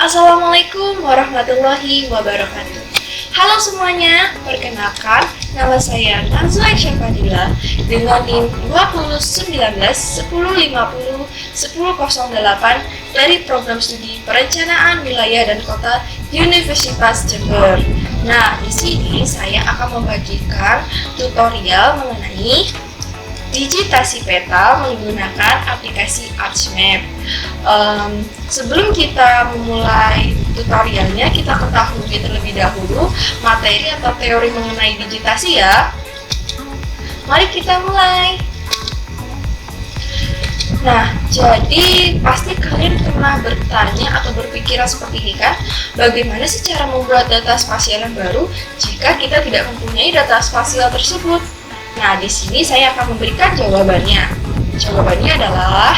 Assalamualaikum warahmatullahi wabarakatuh. Halo semuanya, perkenalkan nama saya Nazla Syafadila dengan NIM 2019-1050-1008 dari Program Studi Perencanaan Wilayah dan Kota Universitas Jember. Nah, di sini saya akan membagikan tutorial mengenai digitasi peta menggunakan aplikasi ArchMap. Sebelum kita memulai tutorialnya, kita ketahui terlebih dahulu materi atau teori mengenai digitasi ya. Mari kita mulai. Nah, jadi pasti kalian pernah bertanya atau berpikiran seperti ini kan? Bagaimana sih cara membuat data spasial yang baru jika kita tidak mempunyai data spasial tersebut? Nah, di sini saya akan memberikan jawabannya. Jawabannya adalah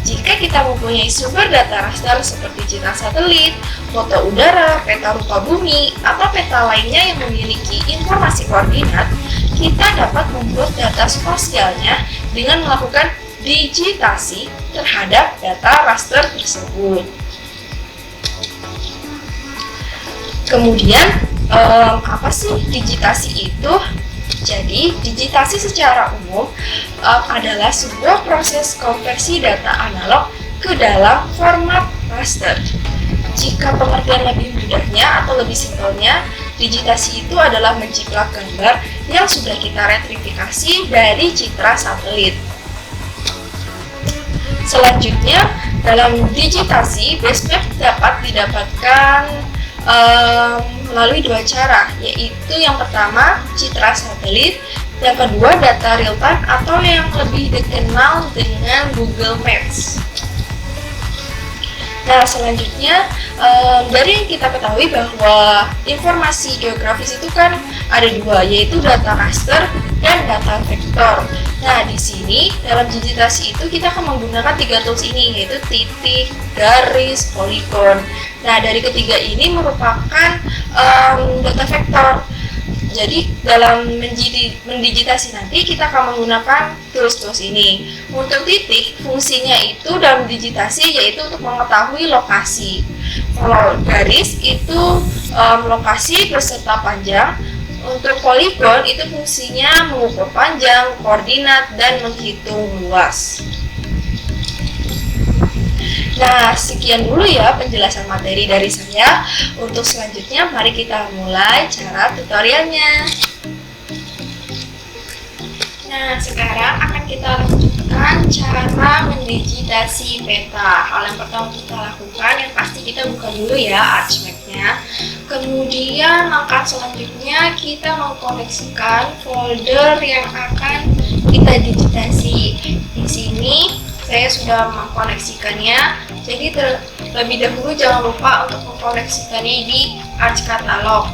jika kita mempunyai sumber data raster seperti citra satelit, foto udara, peta rupa bumi, atau peta lainnya yang memiliki informasi koordinat, kita dapat membuat data spasialnya dengan melakukan digitasi terhadap data raster tersebut. Kemudian, apa sih digitasi itu? Jadi, digitasi secara umum adalah sebuah proses konversi data analog ke dalam format raster. Jika pengertian lebih mudahnya atau lebih simpelnya, digitasi itu adalah menjiplak gambar yang sudah kita retrifikasi dari citra satelit. Selanjutnya, dalam digitasi, basemap dapat didapatkan melalui dua cara, yaitu yang pertama citra satelit, yang kedua data real time atau yang lebih dikenal dengan Google Maps. Nah, selanjutnya dari yang kita ketahui bahwa informasi geografis itu kan ada dua, yaitu data raster dan data vektor. Nah, di sini dalam digitasi itu kita akan menggunakan tiga tools ini, yaitu titik, garis, poligon. Nah, dari ketiga ini merupakan data vektor. Jadi dalam mendigitasi nanti kita akan menggunakan tools-tools ini. Untuk titik, fungsinya itu dalam digitasi yaitu untuk mengetahui lokasi. Kalau garis itu lokasi beserta panjang. Untuk poligon itu fungsinya mengukur panjang, koordinat, dan menghitung luas. Nah, sekian dulu ya penjelasan materi dari saya. Untuk selanjutnya, mari kita mulai cara tutorialnya. Nah, sekarang akan kita lanjutkan cara mendigitasi peta. Hal yang pertama kita lakukan, yang pasti kita buka dulu ya ArchMap-nya. Kemudian langkah selanjutnya kita mengkoneksikan folder yang akan kita digitasi. Di sini saya sudah mengkoneksikannya, jadi terlebih dahulu jangan lupa untuk mengkoneksikannya di Arch Catalog.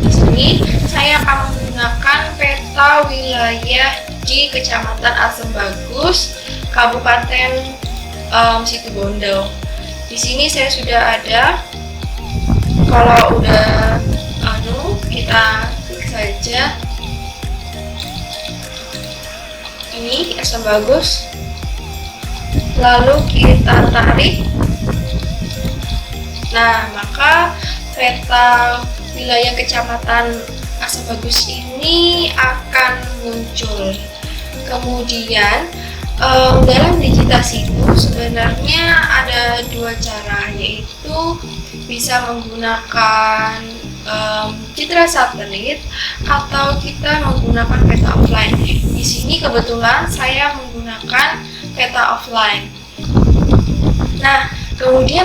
Di sini saya akan menggunakan peta wilayah di Kecamatan Asem Bagus, Kabupaten Situbondo. Di sini saya sudah ada. Kalau udah kita klik saja. Ini Asem Bagus. Lalu kita tarik. Nah, maka peta wilayah Kecamatan Asem Bagus ini akan muncul. Kemudian dalam digitasi itu sebenarnya ada dua cara, yaitu bisa menggunakan citra satelit atau kita menggunakan peta offline. Di sini kebetulan saya menggunakan peta offline. Nah, kemudian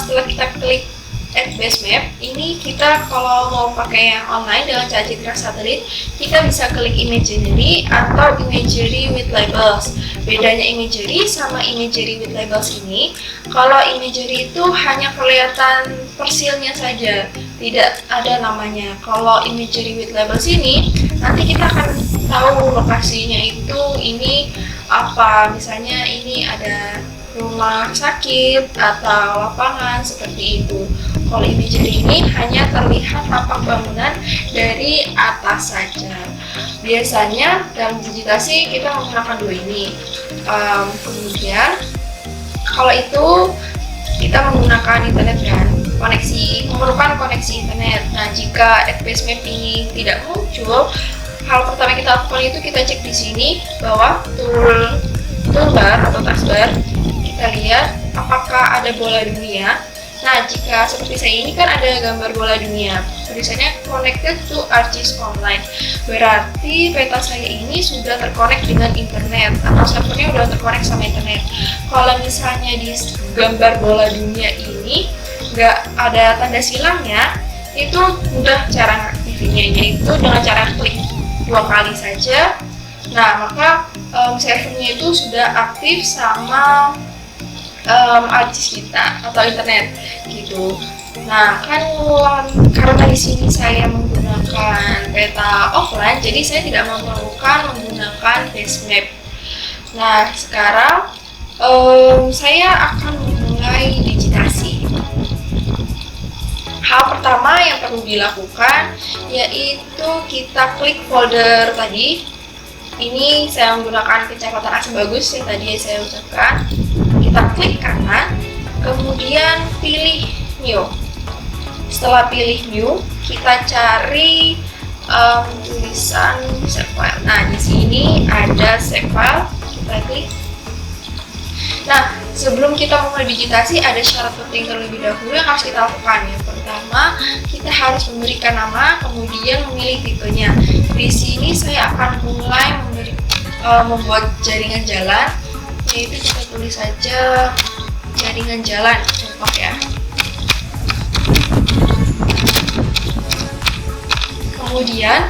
setelah kita klik Add Basemap, ini kita kalau mau pakai yang online dengan cara citra satelit, kita bisa klik Imagery atau Imagery with Labels. Bedanya Imagery sama Imagery with Labels ini, kalau Imagery itu hanya kelihatan persilnya saja, tidak ada namanya. Kalau Imagery with Labels ini, nanti kita akan tahu lokasinya itu ini apa, misalnya ini ada rumah sakit atau lapangan seperti itu. Kalau imagery ini hanya terlihat tampak bangunan dari atas saja. Biasanya dalam digitasi kita menggunakan dua ini. Kemudian kalau itu kita menggunakan internet kan, memerlukan koneksi internet. Nah, jika base map ini tidak muncul, hal pertama yang kita lakukan itu kita cek di sini bahwa toolbar atau taskbar, kita lihat apakah ada bola dunia. Nah, jika seperti saya ini kan ada gambar bola dunia, tulisannya connected to ArcGIS Online. Berarti peta saya ini sudah terkonek dengan internet atau servernya sudah terkonek sama internet. Kalau misalnya di gambar bola dunia ini nggak ada tanda silangnya, itu mudah cara ngaktifinnya, yaitu dengan cara klik 2 kali saja. Nah, maka servernya itu sudah aktif sama ArcGIS kita atau internet gitu. Nah, karena di sini saya menggunakan peta offline, jadi saya tidak memerlukan menggunakan base map. Nah, sekarang saya akan memulai digitasi. Hal pertama yang perlu dilakukan yaitu kita klik folder tadi. Ini saya menggunakan Kecamatan Asabagus yang tadi saya ucapkan. Kita klik kanan, kemudian pilih new. Setelah pilih new, kita cari tulisan save file. Nah, di sini ada save file, kita klik. Nah, sebelum kita mulai digitasi, ada syarat penting terlebih dahulu yang harus kita lakukan. Yang pertama, kita harus memberikan nama, kemudian memilih tipenya. Di sini saya akan mulai membuat jaringan jalan, yaitu kita tulis saja jaringan jalan, contoh ya. Kemudian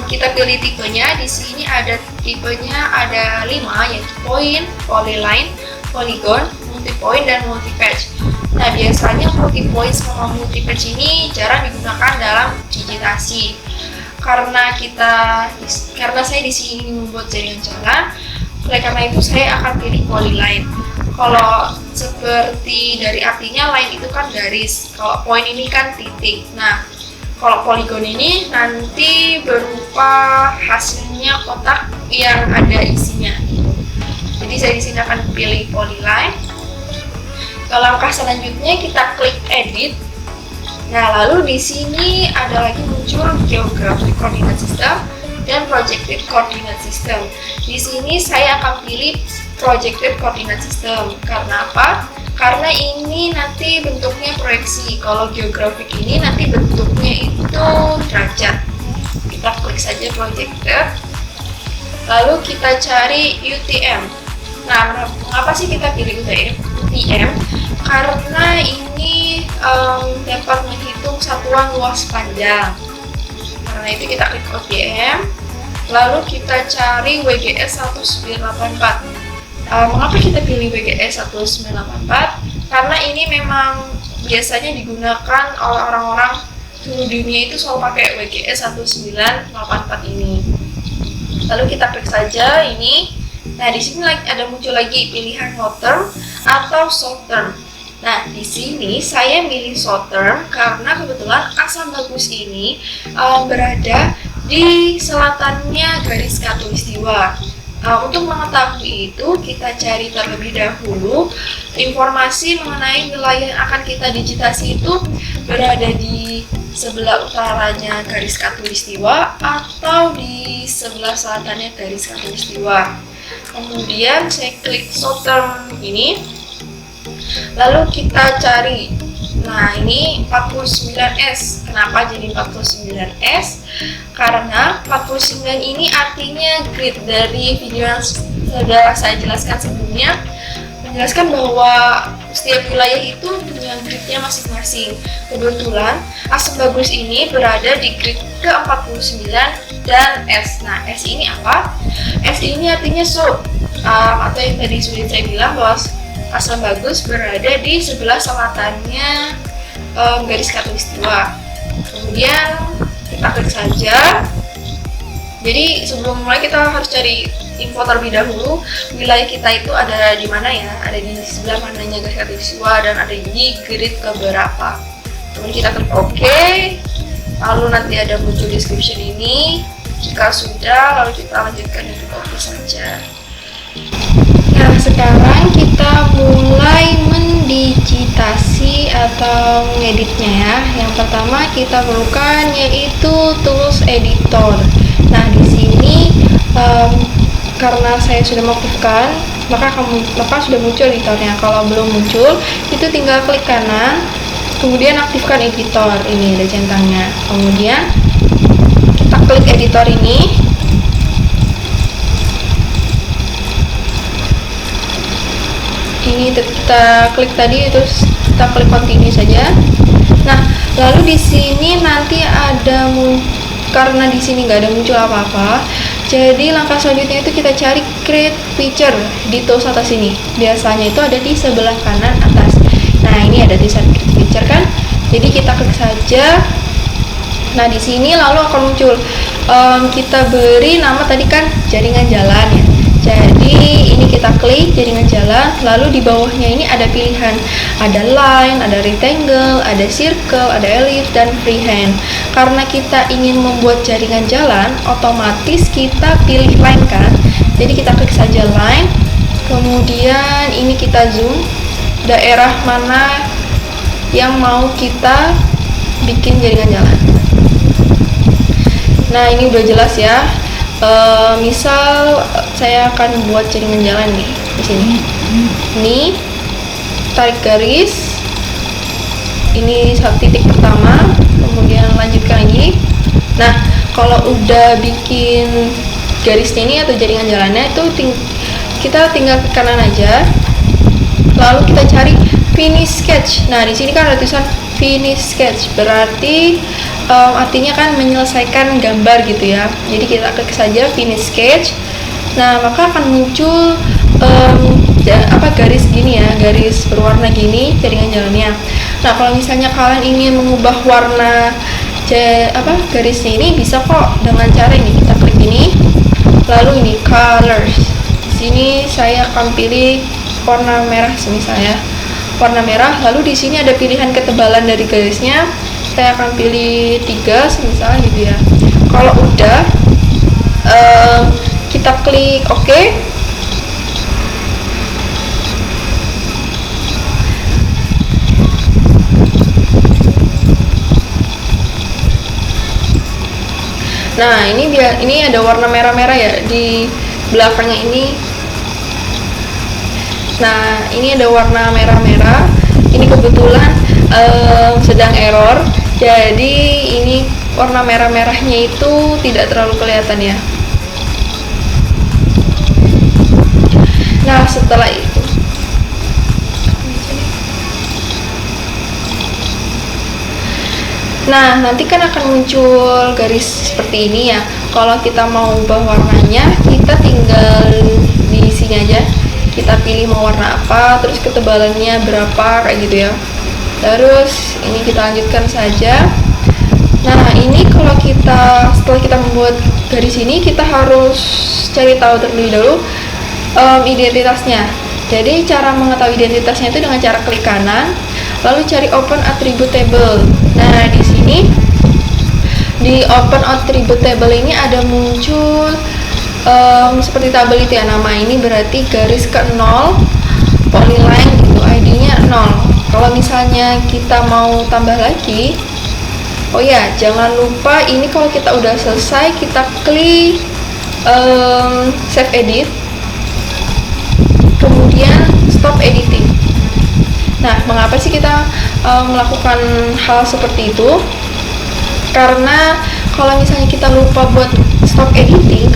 kita pilih tipenya. Di sini ada tipenya ada 5, yaitu point, polyline, polygon, multipoint, dan multipatch. Nah, biasanya multipoint sama multipatch ini jarang digunakan dalam digitasi. Karena saya di sini membuat jaringan jalan, oleh karena itu saya akan pilih polyline. Kalau seperti dari artinya line itu kan garis, kalau point ini kan titik. Nah, kalau polygon ini nanti berupa hasilnya kotak yang ada isinya. Jadi saya di sini akan pilih polyline. Ke langkah selanjutnya kita klik edit. Nah, lalu di sini ada lagi muncul geographic coordinate system dan projected coordinate system. Di sini saya akan pilih projected coordinate system. Karena apa? Karena ini nanti bentuknya proyeksi. Kalau geographic ini nanti bentuknya itu derajat. Kita klik saja projected. Lalu kita cari UTM. Nah, mengapa sih kita pilih UTM? Karena ini dapat menghitung satuan luas panjang. Karena itu kita klik UTM. Lalu kita cari WGS 1984. Mengapa kita pilih WGS 1984? Karena ini memang biasanya digunakan oleh orang-orang seluruh dunia itu selalu pakai WGS 1984 ini. Lalu kita klik saja ini. Nah, di sini ada muncul lagi pilihan long term atau short term. Nah, di sini saya milih short term karena kebetulan Asabagus ini berada di selatannya garis khatulistiwa. Untuk mengetahui itu, kita cari terlebih dahulu informasi mengenai wilayah yang akan kita digitasi itu berada di sebelah utaranya garis khatulistiwa atau di sebelah selatannya garis khatulistiwa. Kemudian saya klik short term ini, lalu kita cari. Nah, ini 49S. Kenapa jadi 49S? Karena 49 ini artinya grid. Dari video yang sudah saya jelaskan sebelumnya, menjelaskan bahwa setiap wilayah itu punya gridnya masing-masing. Kebetulan Asabagus ini berada di grid ke-49 dan S. Nah, S ini apa? S ini artinya south, atau yang tadi sudah saya bilang bahwa Asabagus berada di sebelah selatannya garis khatulistiwa. Kemudian kita klik saja. Jadi sebelum mulai kita harus cari info terlebih dahulu, wilayah kita itu ada di mana ya? Ada di sebelah mananya garis khatulistiwa dan ada di grid keberapa. Kemudian kita klik OK. Lalu nanti ada muncul description ini. Jika sudah, lalu kita lanjutkan dengan OK saja. Nah, sekarang kita mulai mendigitasi. editasi atau ngeditnya ya. Yang pertama kita perlukan yaitu tools editor. Nah, di sini karena saya sudah mengaktifkan, maka sudah muncul editornya. Kalau belum muncul, itu tinggal klik kanan, kemudian aktifkan editor. Ini ada centangnya. Kemudian kita klik editor ini. Ini kita klik tadi, terus kita klik continue saja. Nah, lalu di sini nanti ada karena di sini nggak ada muncul apa-apa, jadi langkah selanjutnya itu kita cari create feature di tools atas ini. Biasanya itu ada di sebelah kanan atas. Nah, ini ada tulisan create feature kan, jadi kita klik saja. Nah, di sini lalu akan muncul kita beri nama tadi kan jaringan jalan ya. Jadi ini kita klik jaringan jalan, lalu di bawahnya ini ada pilihan, ada line, ada rectangle, ada circle, ada ellipse, dan freehand. Karena kita ingin membuat jaringan jalan, otomatis kita pilih line kan. Jadi kita klik saja line, kemudian ini kita zoom daerah mana yang mau kita bikin jaringan jalan. Nah, ini udah jelas ya. Misal saya akan buat jaringan jalan nih di sini. Ini tarik garis. Ini titik pertama, kemudian lanjutkan lagi. Nah, kalau udah bikin garisnya ini atau jaringan jalannya itu kita tinggal ke kanan aja. Lalu kita cari finish sketch. Nah, di sini kan ada tulisan finish sketch, berarti artinya kan menyelesaikan gambar gitu ya. Jadi kita klik saja finish sketch. Nah, maka akan muncul garis gini ya, garis berwarna gini jaringan jalannya. Nah, kalau misalnya kalian ingin mengubah warna garisnya ini, bisa kok dengan cara ini. Kita klik ini, lalu ini colors. Di sini saya akan pilih warna merah misalnya. Warna merah, lalu di sini ada pilihan ketebalan dari garisnya. Saya akan pilih 3 misalnya gitu ya. Kalau udah kita klik OK. Nah, ini ada warna merah-merah ya di belakangnya ini. Nah, ini ada warna merah-merah. Ini kebetulan sedang error. Jadi ini warna merah-merahnya itu tidak terlalu kelihatan ya. Nah, setelah itu nanti kan akan muncul garis seperti ini ya. Kalau kita mau ubah warnanya, kita tinggal di sini aja. Kita pilih mau warna apa, terus ketebalannya berapa, kayak gitu ya. Terus ini kita lanjutkan saja. Nah, ini kalau setelah kita membuat garis ini, kita harus cari tahu terlebih dahulu identitasnya. Jadi cara mengetahui identitasnya itu dengan cara klik kanan, lalu cari open attribute table. Nah, di sini di open attribute table ini ada muncul seperti tabel itu ya. Nama ini berarti garis ke 0, polyline gitu, ID-nya 0. Kalau misalnya kita mau tambah lagi, oh ya, jangan lupa ini kalau kita udah selesai, kita klik save edit, kemudian stop editing. Nah, mengapa sih kita melakukan hal seperti itu? Karena kalau misalnya kita lupa buat stop editing,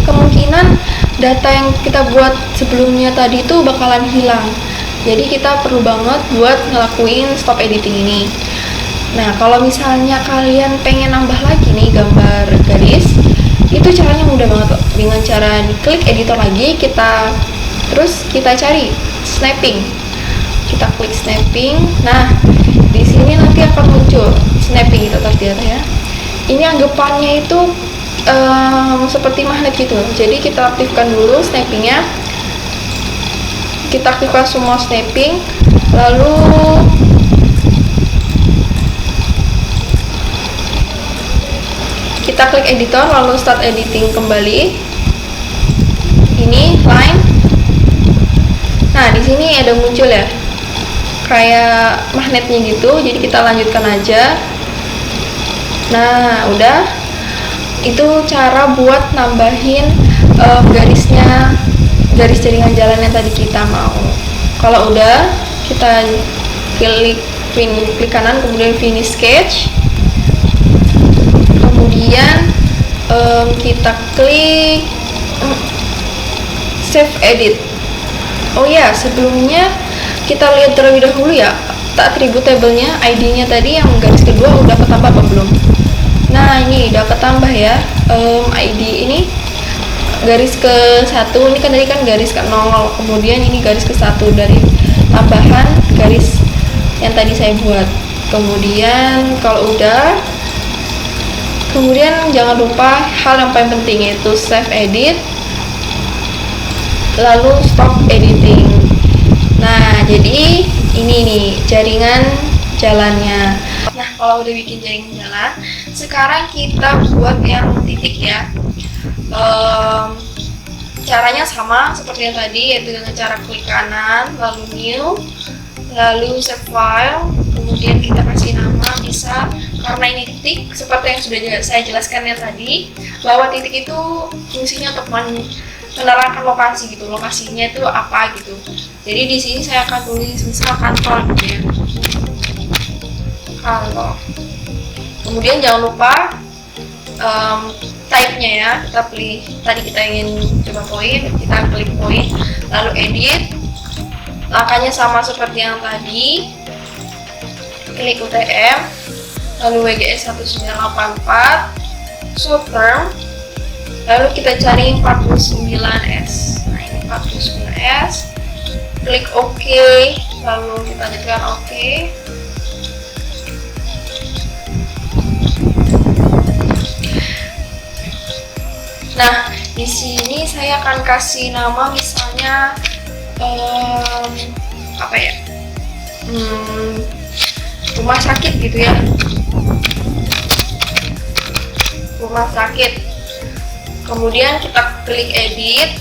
kemungkinan data yang kita buat sebelumnya tadi itu bakalan hilang. Jadi kita perlu banget buat ngelakuin stop editing ini. Nah, kalau misalnya kalian pengen nambah lagi nih gambar garis, itu caranya mudah banget loh. Dengan cara diklik editor lagi, terus kita cari snapping. Kita klik snapping. Nah, di sini nanti akan muncul snapping itu terlihat ya. Ini anggapannya itu seperti magnet gitu. Jadi kita aktifkan dulu snappingnya. Kita aktifkan semua snapping, lalu kita klik editor, lalu start editing kembali. Ini line. Nah, di sini ada muncul ya kayak magnetnya gitu, jadi kita lanjutkan aja. Nah udah, itu cara buat nambahin garisnya, garis jaringan jalan yang tadi kita mau. Kalau udah, kita klik kanan, kemudian finish sketch, kemudian kita klik save edit. Oh ya, sebelumnya kita lihat terlebih dahulu ya, atribut tabelnya, ID-nya tadi yang garis kedua udah ketambah apa belum? Nah ini udah ketambah ya. ID ini garis ke 1, ini kan tadi kan garis ke 0, kemudian ini garis ke 1 dari tambahan garis yang tadi saya buat. Kemudian kalau udah, kemudian jangan lupa hal yang paling penting, yaitu save edit, lalu stop editing. Nah jadi ini nih jaringan jalannya. Nah kalau udah bikin jaringan jalan, sekarang kita buat yang titik ya. Caranya sama seperti yang tadi, yaitu dengan cara klik kanan, lalu new, lalu save file, kemudian kita kasih nama. Bisa, karena ini titik, seperti yang sudah saya jelaskan yang tadi, bahwa titik itu fungsinya untuk menerangkan lokasi gitu, lokasinya itu apa gitu. Jadi di sini saya akan tulis misal kantor gitu ya, kantor. Kemudian jangan lupa type-nya ya, kita pilih, tadi kita ingin coba point, kita klik point, lalu edit. Langkahnya sama seperti yang tadi, klik UTM, lalu WGS 1984, short term, lalu kita cari 49S. Nah ini 49S, klik OK, lalu kita lanjutkan OK. Nah, di sini saya akan kasih nama misalnya apa ya? Rumah sakit gitu ya. Rumah sakit. Kemudian kita klik edit.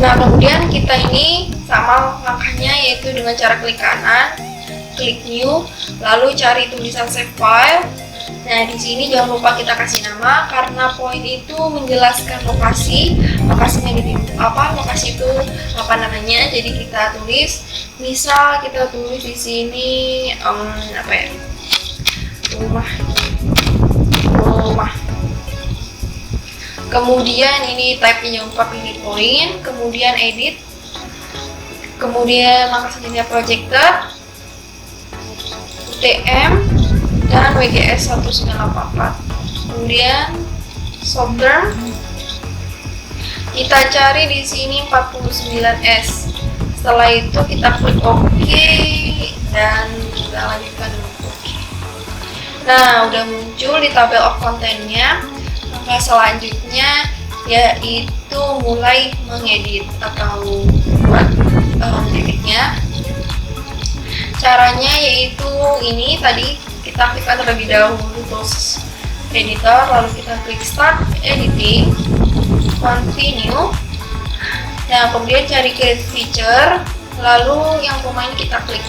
Nah, kemudian kita ini sama langkahnya, yaitu dengan cara klik kanan, klik new, lalu cari tulisan save file. Nah, di sini jangan lupa kita kasih nama, karena point itu menjelaskan lokasinya di apa, lokasi itu apa namanya. Jadi kita tulis, misal kita tulis di sini apa ya, rumah. Kemudian ini type-nya jangan lupa pilih point, kemudian edit, kemudian langkah selanjutnya projector, UTM, dan WGS 1984. Kemudian short-term, kita cari di sini 49S. Setelah itu kita klik OK dan kita lanjutkan dengan OK. Nah, udah muncul di tabel of content-nya. Langkah selanjutnya yaitu mulai mengedit atau buat titiknya. Caranya yaitu ini tadi, kita klik terlebih dahulu tools editor, lalu kita klik start editing, continue. Nah, kemudian cari create feature, lalu yang pemain kita klik.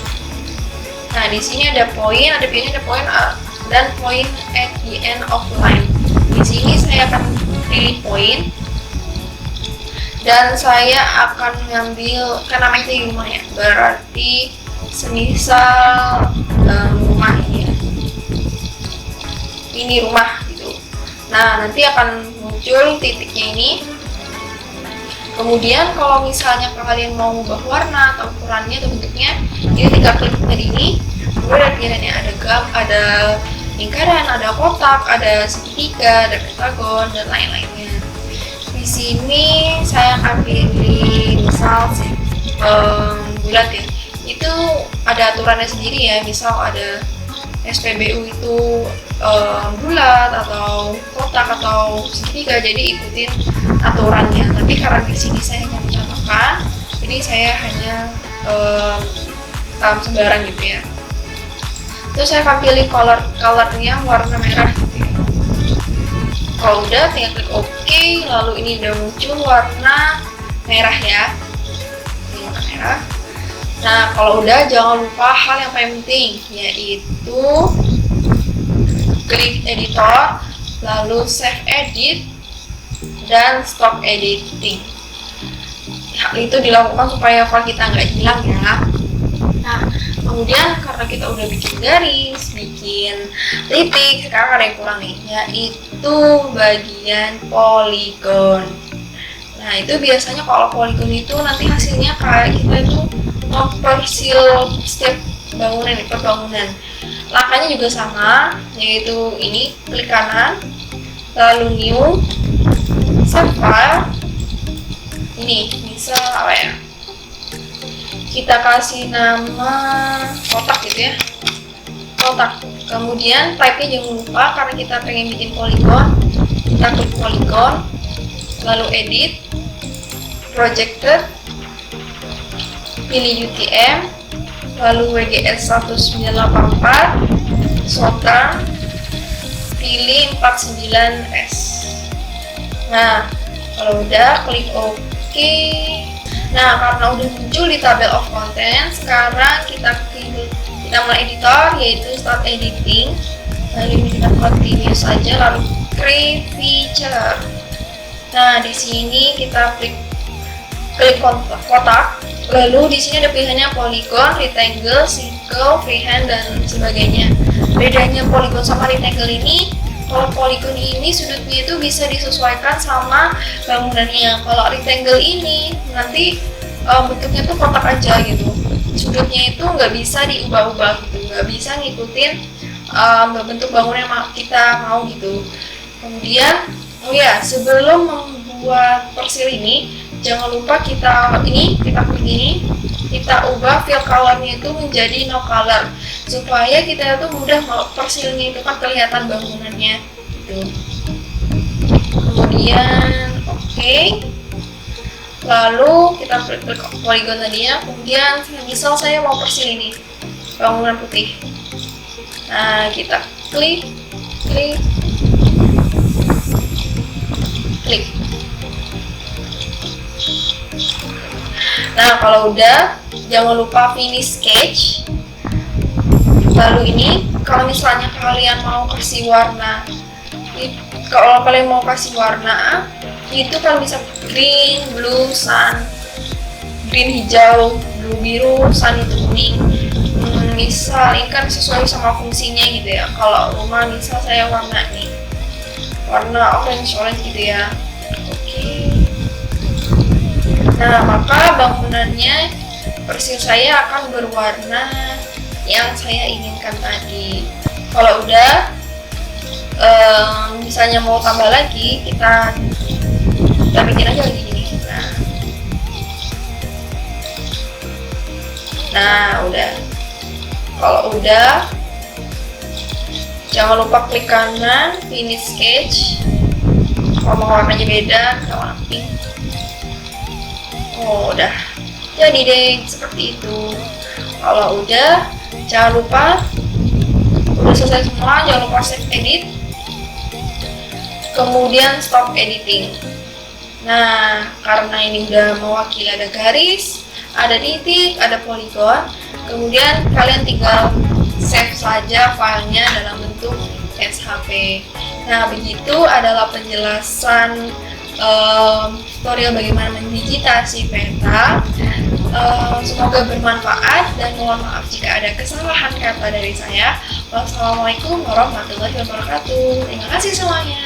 Nah, di sini ada point, ada point dan point at the end of line. Di sini saya akan pilih point dan saya akan ngambil, karena namanya di rumah ya, berarti semisal rumah ini ya, ini rumah gitu. Nah, nanti akan muncul titiknya ini. Kemudian kalau misalnya kalian mau mengubah warna atau ukurannya atau bentuknya, ini tinggal klik tadi ini. Kemudian ada pilihannya, ada gam, ada lingkaran, ada kotak, ada segitiga, ada pentagon, dan lain-lainnya. Di sini saya akan pilih misal bulat ya. Itu ada aturannya sendiri ya. Misal ada SPBU itu bulat atau kotak atau segitiga, jadi ikutin aturannya. Tapi karena di sini saya hanya mencontohkan, jadi saya hanya sembarang gitu ya. Terus saya akan pilih colornya warna merah gitu ya. Kalau udah, tinggal klik OK, lalu ini udah muncul warna merah ya. ya. Nah, kalau udah jangan lupa hal yang paling penting, yaitu klik editor, lalu save edit, dan stop editing. Hal itu dilakukan supaya file kita nggak hilang ya. Nah, kemudian karena kita udah bikin garis, bikin titik, sekarang ada yang kurang nih, yaitu bagian poligon. Nah, itu biasanya kalau poligon itu nanti hasilnya kayak kita itu mempersil setiap bangunan per bangunan. Langkahnya juga sama, yaitu ini klik kanan, lalu new, save file. Ini misal apa ya? Kita kasih nama kotak gitu ya, kotak. Kemudian type-nya jangan lupa karena kita pengen bikin poligon. Kita klik poligon, lalu edit, projected, pilih UTM, lalu WGS 1984, Southern, pilih 49S. Nah, kalau udah klik OK. Nah, karena udah muncul di tabel of content, sekarang kita mulai editor, yaitu start editing. Lalu ini kita continue saja, lalu create feature. Nah, di sini kita klik kotak. Lalu di sini ada pilihannya polygon, rectangle, circle, freehand, dan sebagainya. Bedanya polygon sama rectangle ini, kalau polygon ini sudutnya itu bisa disesuaikan sama bangunannya. Kalau rectangle ini nanti bentuknya tuh kotak aja gitu. Sudutnya itu nggak bisa diubah-ubah gitu, nggak bisa ngikutin bentuk bangunan yang kita mau gitu. Kemudian, oh ya, sebelum membuat persil ini, jangan lupa kita klik ini, kita ubah fill colornya itu menjadi no color supaya kita tuh mudah persilnya itu kan kelihatan bangunannya gitu. Kemudian oke. Lalu kita klik polygon tadinya, kemudian misal saya mau persil ini bangunan putih. Nah, kita klik. Nah, kalau udah, jangan lupa finish sketch. Lalu ini, kalau misalnya kalian mau kasih warna, itu kalian bisa green, blue, sun, green hijau, blue biru, sun itu kuning. Misal ini kan sesuai sama fungsinya gitu ya. Kalau rumah misal saya warna orange gitu ya. Oke. Nah, maka bangunannya persil saya akan berwarna yang saya inginkan tadi. Kalau udah, misalnya mau tambah lagi, kita bikin aja lagi gini. Nah, udah. Kalau udah, jangan lupa klik kanan, finish sketch. Kalau mau warnanya beda, kita warna pink. Oh, udah jadi deh seperti itu. Kalau udah, jangan lupa udah selesai semua, jangan lupa save edit, kemudian stop editing. Nah, karena ini udah mewakili ada garis, ada titik, ada poligon, kemudian kalian tinggal save saja filenya dalam bentuk SHP. Nah, begitu adalah penjelasan tutorial bagaimana mendigitasi peta. Semoga bermanfaat dan mohon maaf jika ada kesalahan kata dari saya. Wassalamualaikum warahmatullahi wabarakatuh. Terima kasih semuanya.